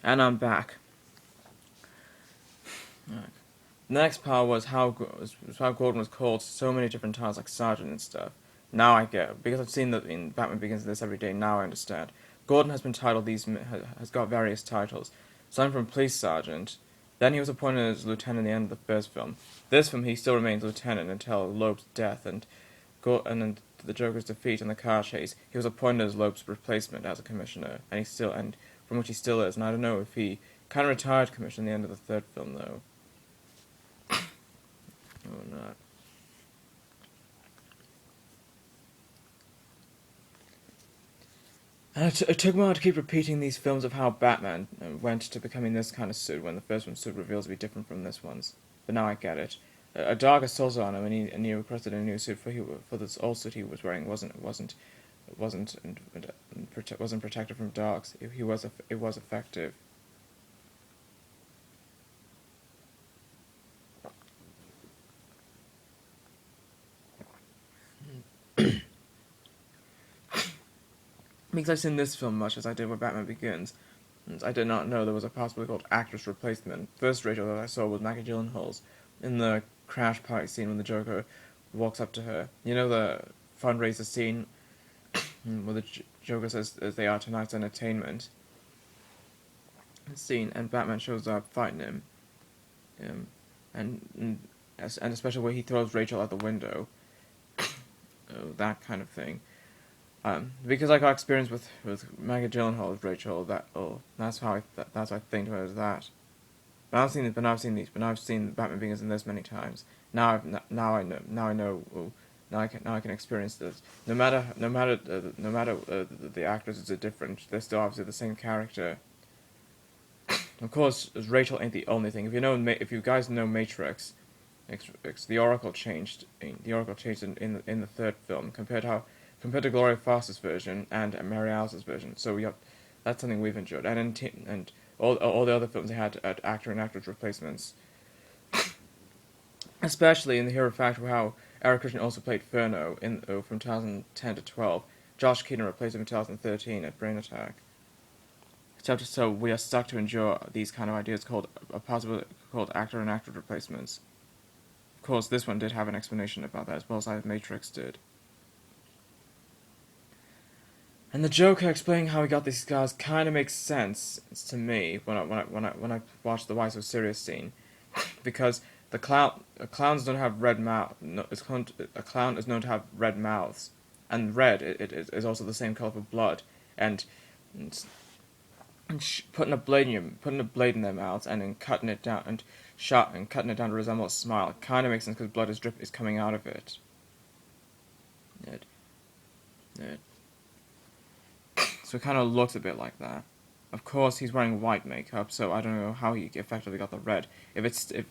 And I'm back. Right. The next part was how Gordon was called so many different titles, like Sergeant and stuff. Now I get it. Because I've seen that in Batman Begins this every day. Now I understand. Gordon has been titled has got various titles. Starting from Police Sergeant, then he was appointed as Lieutenant at the end of the first film. This film he still remains Lieutenant until Loeb's death and then the Joker's defeat in the car chase. He was appointed as Loeb's replacement as a commissioner, and from which he still is. And I don't know if he kind of retired commissioner at the end of the third film though. Or not. And it took me a while to keep repeating these films of how Batman went to becoming this kind of suit when the first one's suit reveals to be different from this one's. But now I get it. A dog assaulted on him, and he requested a new suit for this old suit he was wearing wasn't protected from dogs. It was effective. Because I've seen this film much as I did with Batman Begins, and I did not know there was a possibility called actress replacement. First Rachel that I saw was Maggie Gyllenhaal's in the crash party scene when the Joker walks up to her. You know the fundraiser scene where the Joker says as they are tonight's entertainment scene, and Batman shows up fighting him, and especially where he throws Rachel out the window, that kind of thing. Because I got experience with Maggie Gyllenhaal as Rachel, that's how I think of it as that. But I've seen Batman Begins in this many times. Now I know. Now I can experience this. No matter the actors are different, they're still obviously the same character. Of course, Rachel ain't the only thing. If you guys know Matrix, the Oracle changed. The Oracle changed in the third film compared to Gloria Foster's version and Mary Alice's version. So that's something we've enjoyed. And all the other films they had actor and actress replacements. Especially in the Hero Factory, how Eric Christian also played Furno from 2010 to 12. Josh Keaton replaced him in 2013 at Brain Attack. So we are stuck to endure these kind of ideas called actor and actress replacements. Of course, this one did have an explanation about that, as well as Matrix did. And the Joker explaining how he got these scars kind of makes sense to me when I watch the Why So Serious scene, because clowns don't have red mouth. No, a clown is known to have red mouths, and red it is also the same color for blood, and putting a blade in their mouths and then cutting it down to resemble a smile. It kind of makes sense because blood is coming out of it. So it kind of looks a bit like that. Of course, he's wearing white makeup, so I don't know how he effectively got the red. If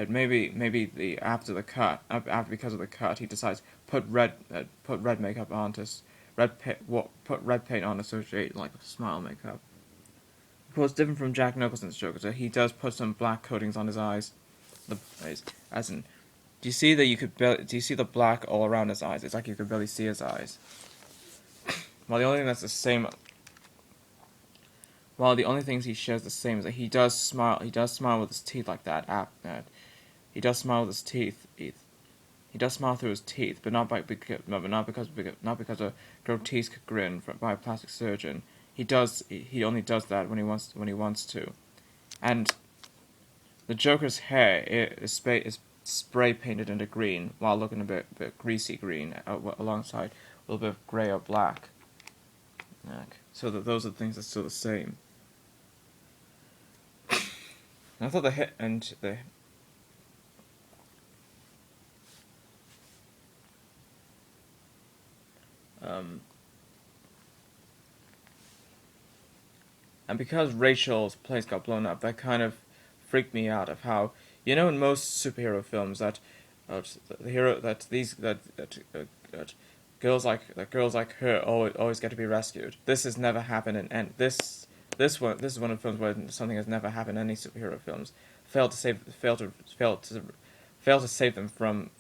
maybe after the cut, because of the cut, he decides put red makeup on to put red paint on to associate like smile makeup. Of course, different from Jack Nicholson's Joker, so he does put some black coatings on his eyes. Do you see do you see the black all around his eyes? It's like you could barely see his eyes. Well, the only thing that's the same. Well, the only things he shares the same is that he does smile. He does smile with his teeth like that. He does smile with his teeth. He does smile through his teeth, but not because a grotesque grin by a plastic surgeon. He only does that when he wants to, and the Joker's hair is spray painted into green while looking a bit greasy green alongside a little bit of gray or black. So those are the things that are still the same. And I thought and because Rachel's place got blown up, that kind of freaked me out. Of how in most superhero films that girls like her always get to be rescued. This has never happened, and this is one of the films where something has never happened in any superhero films. Fail to save them from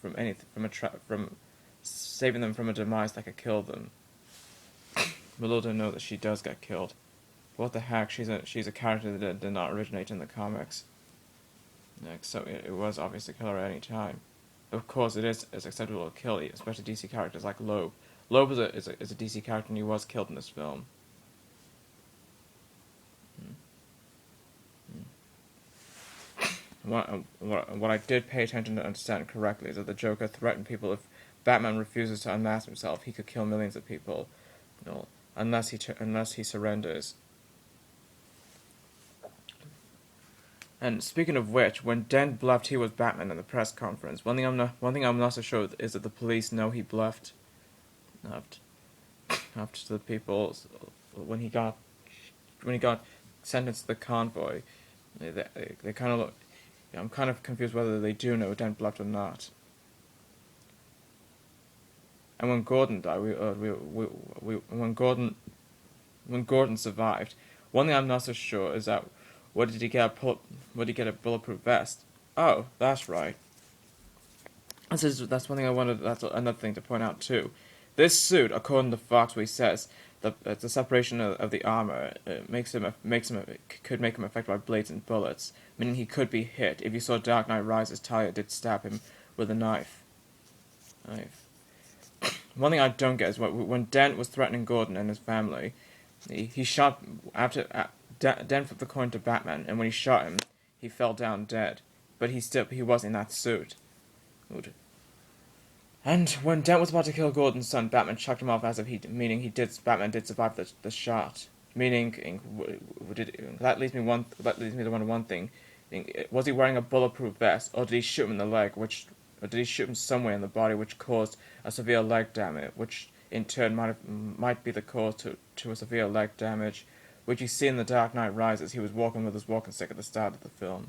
saving them from a demise that could kill them. But little to know that she does get killed. what the heck? She's a character that did not originate in the comics. Like, so it was obviously kill her at any time. Of course, it's acceptable to kill, especially DC characters like Loeb. Loeb is a DC character, and he was killed in this film. What I did pay attention to understand correctly is that the Joker threatened people if Batman refuses to unmask himself, he could kill millions of people, unless he surrenders. And speaking of which, when Dent bluffed he was Batman in the press conference, one thing I'm not so sure is that the police know he bluffed up to the people when he got sentenced to the convoy. They kind of look. I'm kind of confused whether they do know Dent bluffed or not. And when Gordon died, when Gordon survived, one thing I'm not so sure is that did he get a bulletproof vest? Oh, that's right. That's one thing I wanted. That's another thing to point out too. This suit, according to Fox, where he says the separation of the armor could make him affected by blades and bullets, meaning he could be hit. If you saw Dark Knight Rises, Talia did stab him with a knife. One thing I don't get is when Dent was threatening Gordon and his family, he shot Dent flipped the coin to Batman, and when he shot him, he fell down dead. But he was in that suit. And when Dent was about to kill Gordon's son, Batman chucked him off Batman did survive the shot. Meaning, that leads me to wonder one thing: was he wearing a bulletproof vest, or did he shoot him in the leg, or did he shoot him somewhere in the body, which caused a severe leg damage, which in turn might be the cause to a severe leg damage, which you see in The Dark Knight Rises. He was walking with his walking stick at the start of the film,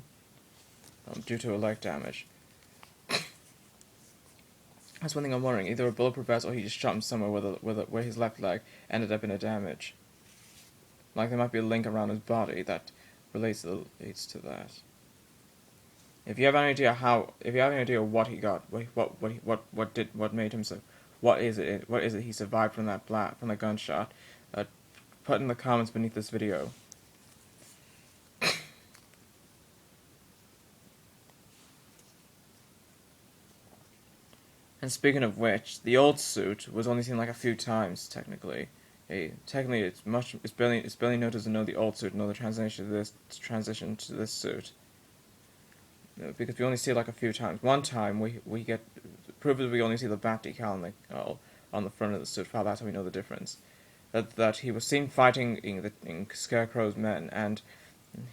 due to a leg damage. That's one thing I'm wondering. Either a bulletproof vest, or he just shot him somewhere where his left leg ended up in a damage. Like there might be a link around his body that relates to that. If you have any idea what he got, what made him so, what is it he survived from from the gunshot, put in the comments beneath this video. And speaking of which, the old suit was only seen like a few times technically. Technically, it's barely noticed to know the old suit, and know the transition to this suit. Because we only see it like a few times. One time we get proof that we only see the bat decal on the front of the suit. That's how we know the difference. That he was seen fighting in Scarecrow's men, and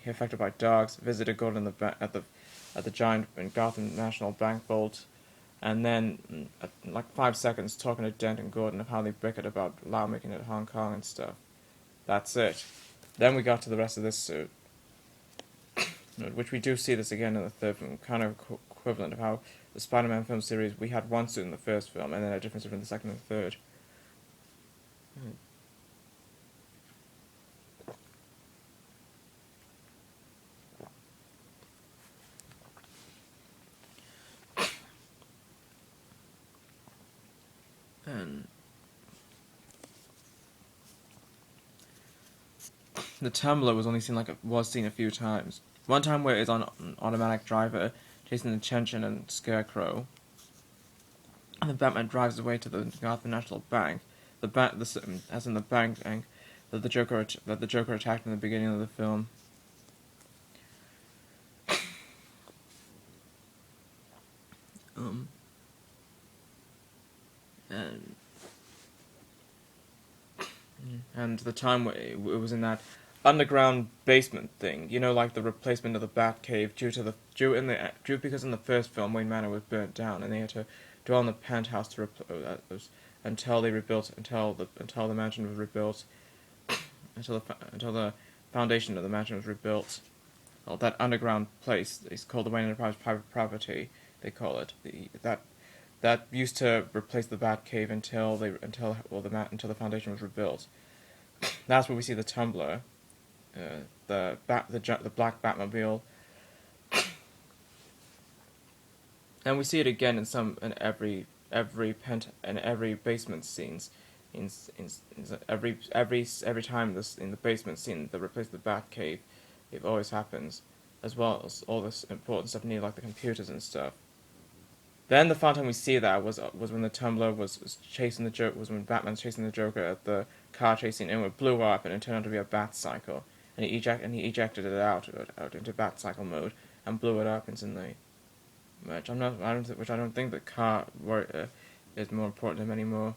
he affected by dogs. Visited Gordon at the giant in Gotham National Bank vault. And then, like 5 seconds, talking to Dent and Gordon of how they bickered about lawmaking at Hong Kong and stuff. That's it. Then we got to the rest of this suit, which we do see this again in the third film, kind of equivalent of how the Spider-Man film series, we had one suit in the first film, and then a different suit in the second and third. And the Tumbler was only seen a few times. One time where it's on an automatic driver, chasing the Chenchin and Scarecrow, and the Batman drives away to the Gotham National Bank. As in the bank that the Joker attacked in the beginning of the film. And the time where it was in that underground basement thing, like the replacement of the Batcave because in the first film Wayne Manor was burnt down, and they had to dwell in the penthouse until the mansion was rebuilt, until the foundation of the mansion was rebuilt. Well, that underground place is called the Wayne Enterprise Private Property. They call it that used to replace the Batcave until the foundation was rebuilt. That's where we see the Tumbler, the black Batmobile, and we see it again in every basement scenes. every time this in the basement scene they replace the Batcave, it always happens, as well as all this important stuff near like the computers and stuff. Then the final time we see that was when the Tumbler was chasing the Joker, was when Batman's chasing the Joker at the car chasing, and it blew up and it turned out to be a bat cycle, and he ejected it out into bat cycle mode and blew it up instantly. Which I don't think the car is more important to him anymore.